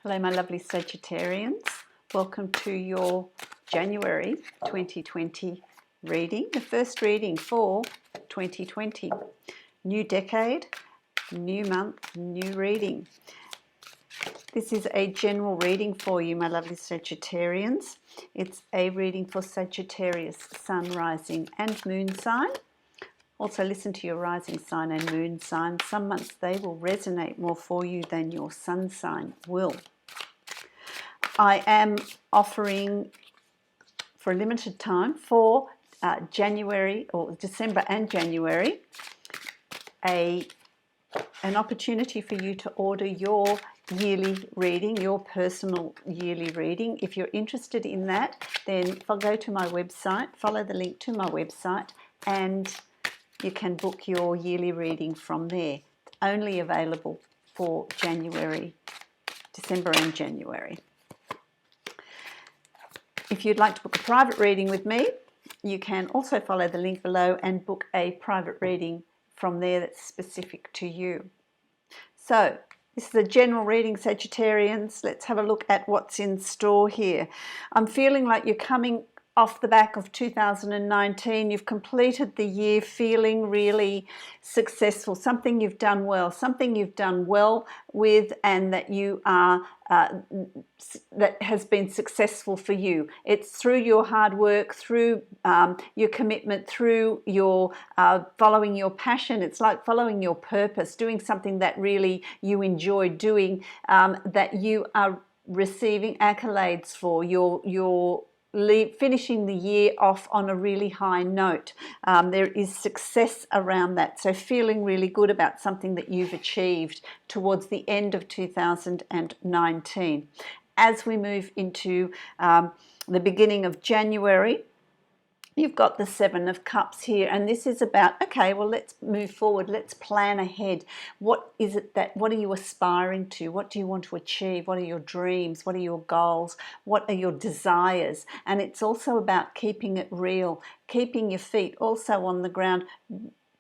Hello, my lovely Sagittarians. Welcome to your January 2020 reading, the first reading for 2020. New decade, new month, new reading. This is a general reading for you, my lovely Sagittarians. It's a reading for Sagittarius, Sun, Rising and Moon sign. Also listen to your rising sign and moon sign. Some months they will resonate more for you than your sun sign will. I am offering for a limited time for January or December and January an opportunity for you to order your yearly reading, your personal yearly reading. If you're interested in that, then go to my website, follow the link to my website, and you can book your yearly reading from there. It's only available for January, December and January. If you'd like to book a private reading with me, you can also follow the link below and book a private reading from there that's specific to you. So, this is a general reading, Sagittarians. Let's have a look at what's in store here. I'm feeling like you're coming off the back of 2019. You've completed the year feeling really successful, something you've done well, something you've done well with, and that you are that has been successful for you. It's through your hard work, through your commitment, through your following your passion. It's like following your purpose, doing something that really you enjoy doing, that you are receiving accolades for. Finishing the year off on a really high note. There is success around that. So feeling really good about something that you've achieved towards the end of 2019. As we move into the beginning of January, you've got the Seven of Cups here, and this is about, okay, well, let's move forward. Let's plan ahead. What are you aspiring to? What do you want to achieve? What are your dreams? What are your goals? What are your desires? And it's also about keeping it real, keeping your feet also on the ground,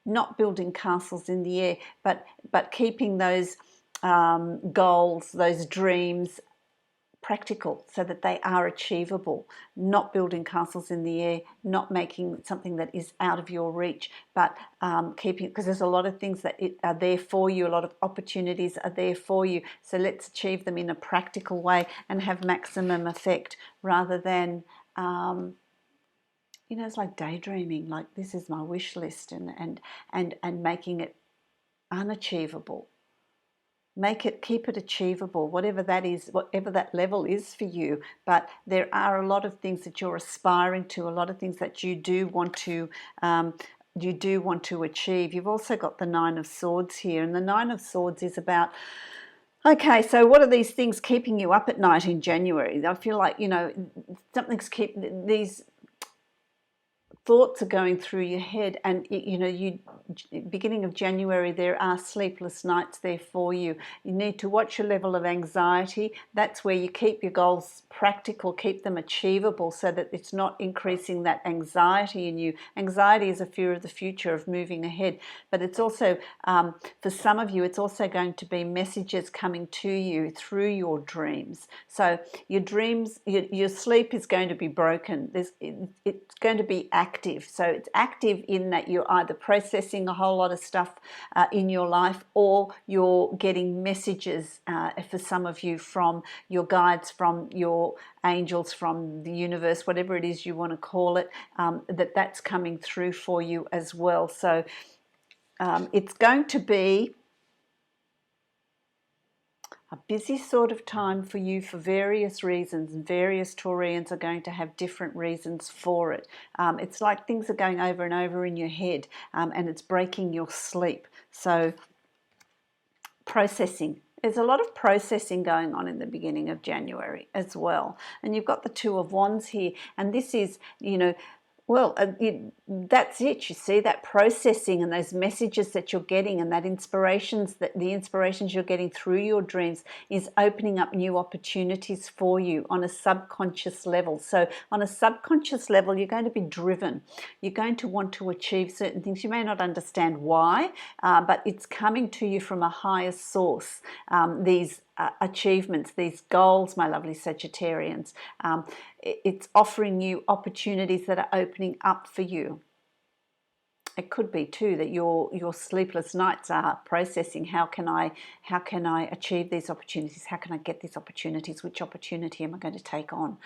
not building castles in the air, but keeping those goals, those dreams practical so that they are achievable, not building castles in the air, not making something that is out of your reach, but keeping, because there's a lot of things that are there for you, a lot of opportunities are there for you. So let's achieve them in a practical way and have maximum effect rather than, it's like daydreaming, like this is my wish list and making it unachievable. Keep it achievable, whatever that is, whatever that level is for you. But there are a lot of things that you're aspiring to, a lot of things that you do want to achieve. You've also got the Nine of Swords here, and the Nine of Swords is about, okay, so what are these things keeping you up at night in January? I feel like, something's these thoughts are going through your head, and beginning of January there are sleepless nights there for you. You need to watch your level of anxiety. That's where you keep your goals practical, keep them achievable so that it's not increasing that anxiety in you. Anxiety is a fear of the future, of moving ahead, but it's also for some of you it's also going to be messages coming to you through your dreams. So your dreams, your sleep is going to be broken. It's going to be active. So it's active in that you're either processing a whole lot of stuff in your life, or you're getting messages for some of you from your guides, from your angels, from the universe, whatever it is you want to call it, that's coming through for you as well. So it's going to be a busy sort of time for you for various reasons, and various Taurians are going to have different reasons for it. It's like things are going over and over in your head, and it's breaking your sleep. So processing. There's a lot of processing going on in the beginning of January as well. And you've got the Two of Wands here, and this is, that's it. You see that processing and those messages that you're getting and that the inspirations you're getting through your dreams is opening up new opportunities for you on a subconscious level. So on a subconscious level, you're going to be driven. You're going to want to achieve certain things. You may not understand why, but it's coming to you from a higher source. These achievements, these goals, my lovely Sagittarians, it's offering you opportunities that are opening up for you. It could be too that your sleepless nights are processing, how can I achieve these opportunities, how can I get these opportunities, which opportunity am I going to take on?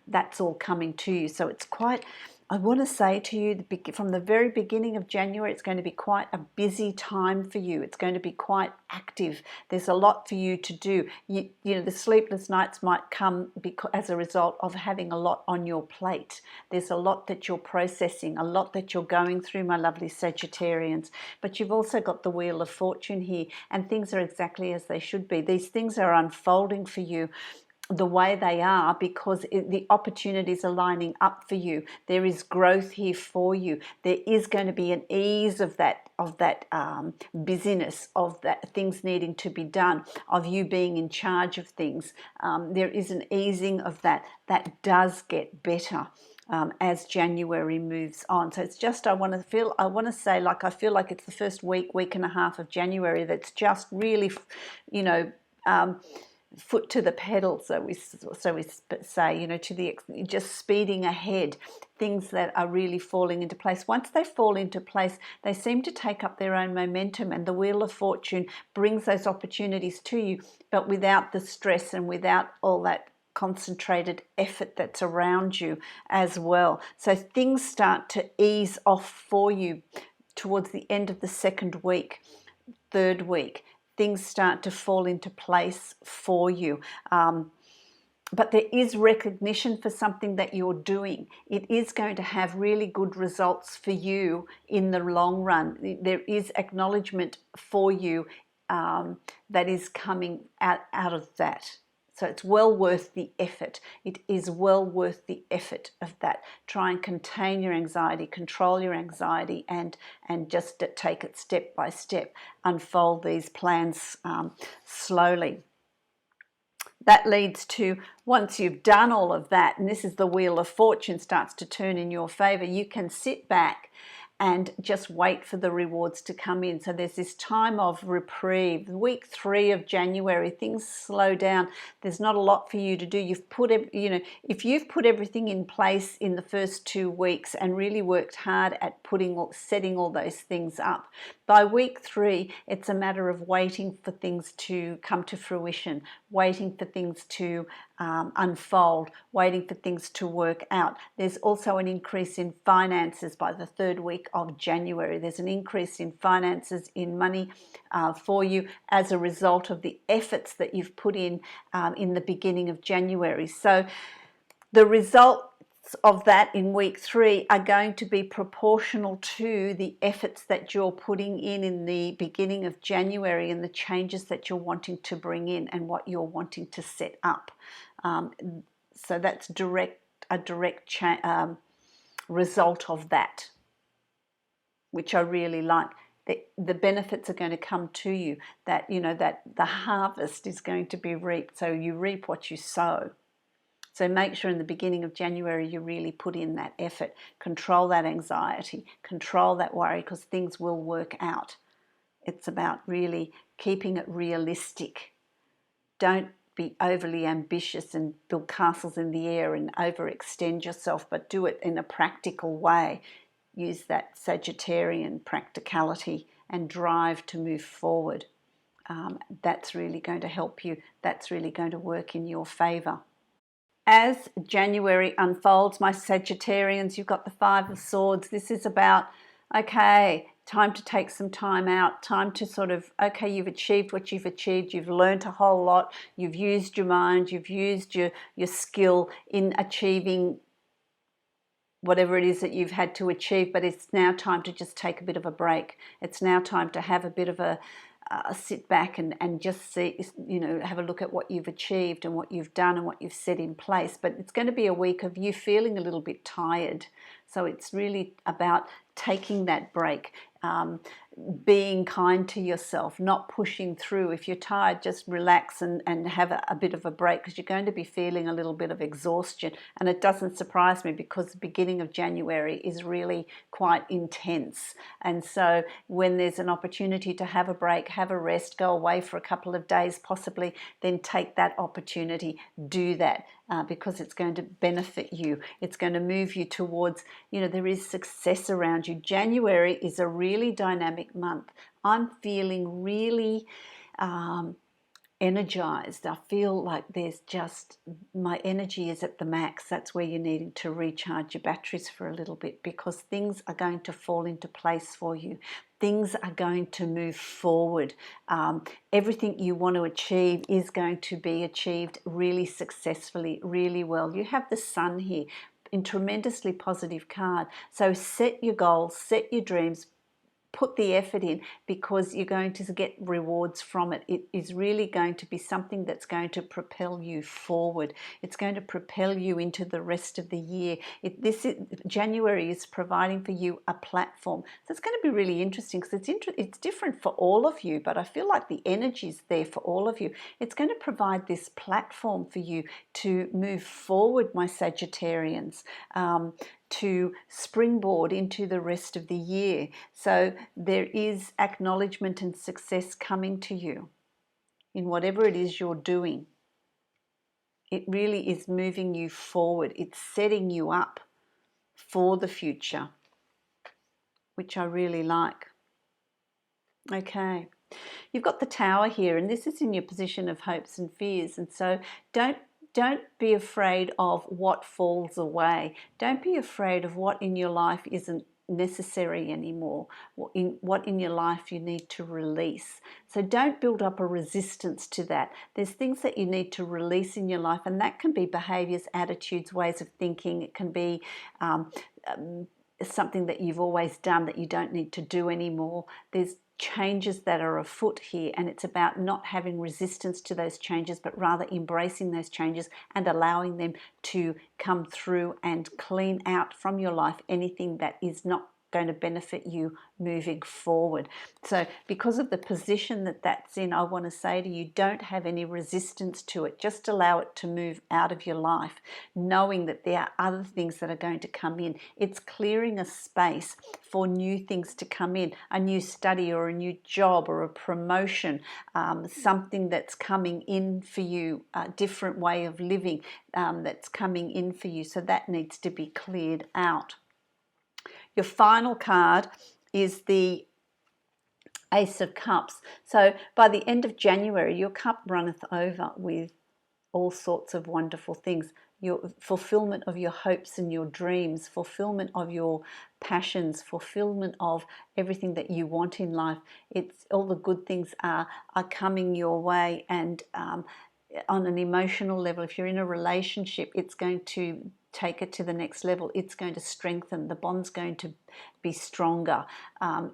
That's all coming to you. So it's quite, I want to say to you, from the very beginning of January, it's going to be quite a busy time for you. It's going to be quite active. There's a lot for you to do. You know, the sleepless nights might come as a result of having a lot on your plate. There's a lot that you're processing, a lot that you're going through, my lovely Sagittarians. But you've also got the Wheel of Fortune here, and things are exactly as they should be. These things are unfolding for you the way they are because the opportunities are lining up for you. There is growth here for you. There is going to be an ease of that busyness, of that things needing to be done, of you being in charge of things. There is an easing of that does get better as January moves on. So it's just, I feel like it's the first week and a half of January that's just really, you know, foot to the pedal, so we say, you know, just speeding ahead, things that are really falling into place. Once they fall into place, they seem to take up their own momentum, and the Wheel of Fortune brings those opportunities to you, but without the stress and without all that concentrated effort that's around you as well. So things start to ease off for you towards the end of the second week, third week. Things start to fall into place for you. But there is recognition for something that you're doing. It is going to have really good results for you in the long run. There is acknowledgement for you that is coming out of that. So it's well worth the effort. It is well worth the effort of that. Try and contain your anxiety, control your anxiety, and just take it step by step. Unfold these plans slowly. That leads to, once you've done all of that, and this is the Wheel of Fortune starts to turn in your favor, you can sit back and just wait for the rewards to come in. So there's this time of reprieve. Week 3 of January, things slow down. There's not a lot for you to do. If you've put everything in place in the first 2 weeks and really worked hard at setting all those things up, by week 3, it's a matter of waiting for things to come to fruition, waiting for things to unfold, waiting for things to work out. There's also an increase in finances by the 3rd week of January. There's an increase in finances, in money for you as a result of the efforts that you've put in the beginning of January. So the results of that in week 3 are going to be proportional to the efforts that you're putting in the beginning of January and the changes that you're wanting to bring in and what you're wanting to set up. So that's a direct result of that, which I really like. The benefits are going to come to you, that the harvest is going to be reaped. So you reap what you sow. So make sure in the beginning of January you really put in that effort. Control that anxiety, control that worry, because things will work out. It's about really keeping it realistic. Don't be overly ambitious and build castles in the air and overextend yourself, but do it in a practical way. Use that Sagittarian practicality and drive to move forward. That's really going to help you. That's really going to work in your favour. As January unfolds, my Sagittarians, you've got the 5 of Swords. This is about, okay, time to take some time out, time to sort of, okay, you've achieved what you've achieved, you've learned a whole lot, you've used your mind, you've used your skill in achieving whatever it is that you've had to achieve, but it's now time to just take a bit of a break. It's now time to have a bit of a sit back and just see, have a look at what you've achieved and what you've done and what you've set in place. But it's going to be a week of you feeling a little bit tired So it's really about taking that break, being kind to yourself, not pushing through. If you're tired, just relax and have a bit of a break, because you're going to be feeling a little bit of exhaustion. And it doesn't surprise me, because the beginning of January is really quite intense. And so when there's an opportunity to have a break, have a rest, go away for a couple of days possibly, then take that opportunity, do that. Because it's going to benefit you. It's going to move you towards, there is success around you. January is a really dynamic month. I'm feeling really energized. I feel like my energy is at the max. That's where you're needing to recharge your batteries for a little bit, because things are going to fall into place for you. Things are going to move forward. Everything you want to achieve is going to be achieved really successfully, really well. You have the Sun here, in tremendously positive card. So set your goals, set your dreams, put the effort in, because you're going to get rewards from it. It is really going to be something that's going to propel you forward. It's going to propel you into the rest of the year. January is providing for you a platform. So it's going to be really interesting, because it's different for all of you, but I feel like the energy is there for all of you. It's going to provide this platform for you to move forward, my Sagittarians, to springboard into the rest of the year. So there is acknowledgement and success coming to you in whatever it is you're doing. It really is moving you forward. It's setting you up for the future, which I really like. Okay. You've got the Tower here, and this is in your position of hopes and fears. And so don't be afraid of what falls away. Don't be afraid of what in your life isn't necessary anymore, what in your life you need to release. So don't build up a resistance to that. There's things that you need to release in your life, and that can be behaviors, attitudes, ways of thinking. It can be something that you've always done that you don't need to do anymore. There's changes that are afoot here, and it's about not having resistance to those changes, but rather embracing those changes and allowing them to come through and clean out from your life anything that is not going to benefit you moving forward. So because of the position that that's in, I want to say to you, don't have any resistance to it. Just allow it to move out of your life, knowing that there are other things that are going to come in. It's clearing a space for new things to come in, a new study or a new job or a promotion, something that's coming in for you, a different way of living that's coming in for you. So that needs to be cleared out. Your final card is the Ace of Cups. So by the end of January, your cup runneth over with all sorts of wonderful things. Your fulfillment of your hopes and your dreams, fulfillment of your passions, fulfillment of everything that you want in life. It's all the good things are coming your way, and on an emotional level, if you're in a relationship, it's going to take it to the next level. It's going to strengthen. The bond's going to be stronger.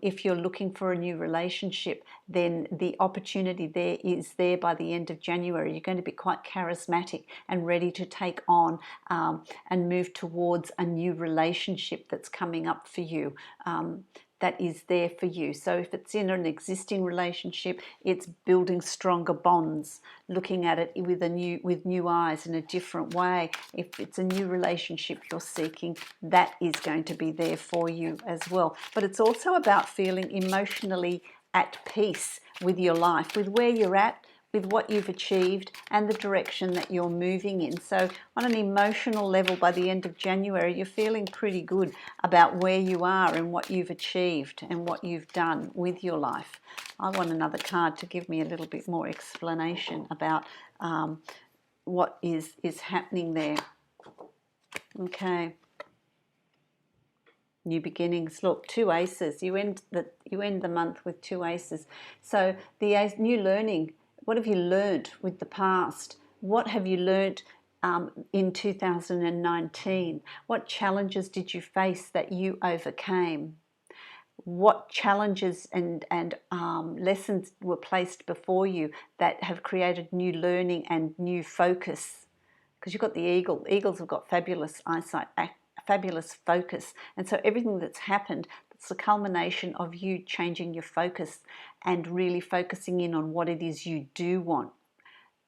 If you're looking for a new relationship, then the opportunity there is there by the end of January. You're going to be quite charismatic and ready to take on and move towards a new relationship that's coming up for you. That is there for you. So if it's in an existing relationship, it's building stronger bonds, looking at it with new eyes in a different way. If it's a new relationship you're seeking, that is going to be there for you as well. But it's also about feeling emotionally at peace with your life, with where you're at, with what you've achieved and the direction that you're moving in. So on an emotional level, by the end of January, you're feeling pretty good about where you are and what you've achieved and what you've done with your life. I want another card to give me a little bit more explanation about what is happening there. Okay. New beginnings. Look, 2 aces. You end the month with 2 aces. So the ace, new learning. What have you learnt with the past? What have you learnt in 2019? What challenges did you face that you overcame? What challenges and lessons were placed before you that have created new learning and new focus? Because you've got the eagle. Eagles have got fabulous eyesight, fabulous focus. And so everything that's happened, it's the culmination of you changing your focus and really focusing in on what it is you do want.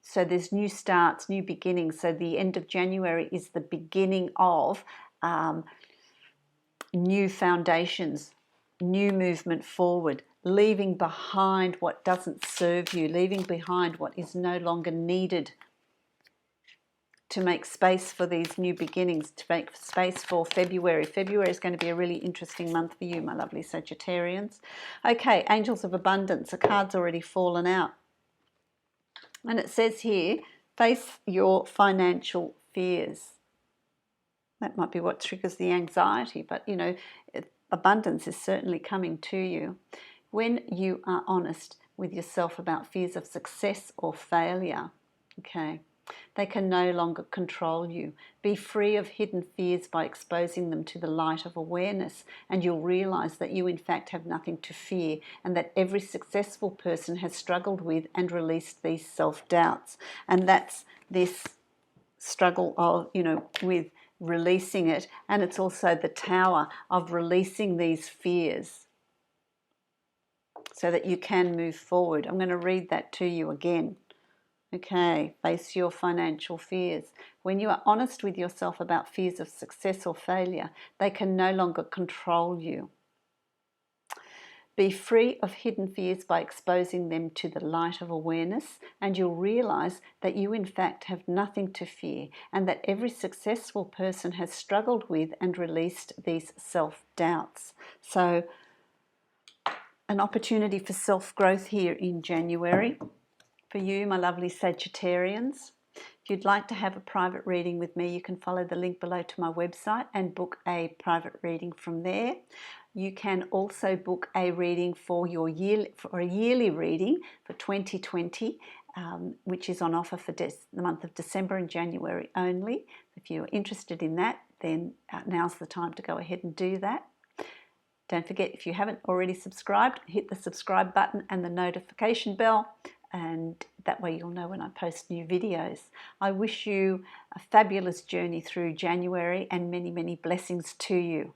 So there's new starts, new beginnings. So the end of January is the beginning of new foundations, new movement forward, leaving behind what doesn't serve you, leaving behind what is no longer needed, to make space for these new beginnings, to make space for February. February is going to be a really interesting month for you, my lovely Sagittarians. Okay, Angels of Abundance. A card's already fallen out. And it says here, face your financial fears. That might be what triggers the anxiety, but you know, abundance is certainly coming to you. When you are honest with yourself about fears of success or failure, okay, they can no longer control you. Be free of hidden fears by exposing them to the light of awareness, and you'll realize that you in fact have nothing to fear, and that every successful person has struggled with and released these self-doubts. And that's this struggle of, you know, with releasing it, and it's also the tower of releasing these fears so that you can move forward. I'm going to read that to you again. Okay, face your financial fears. When you are honest with yourself about fears of success or failure, they can no longer control you. Be free of hidden fears by exposing them to the light of awareness, and you'll realize that you in fact have nothing to fear, and that every successful person has struggled with and released these self-doubts. So an opportunity for self-growth here in January for you, my lovely Sagittarians. If you'd like to have a private reading with me, you can follow the link below to my website and book a private reading from there. You can also book a reading for a yearly reading for 2020, which is on offer for the month of December and January only. If you're interested in that, then now's the time to go ahead and do that. Don't forget, if you haven't already subscribed, hit the subscribe button and the notification bell, and that way you'll know when I post new videos. I wish you a fabulous journey through January and many, many blessings to you.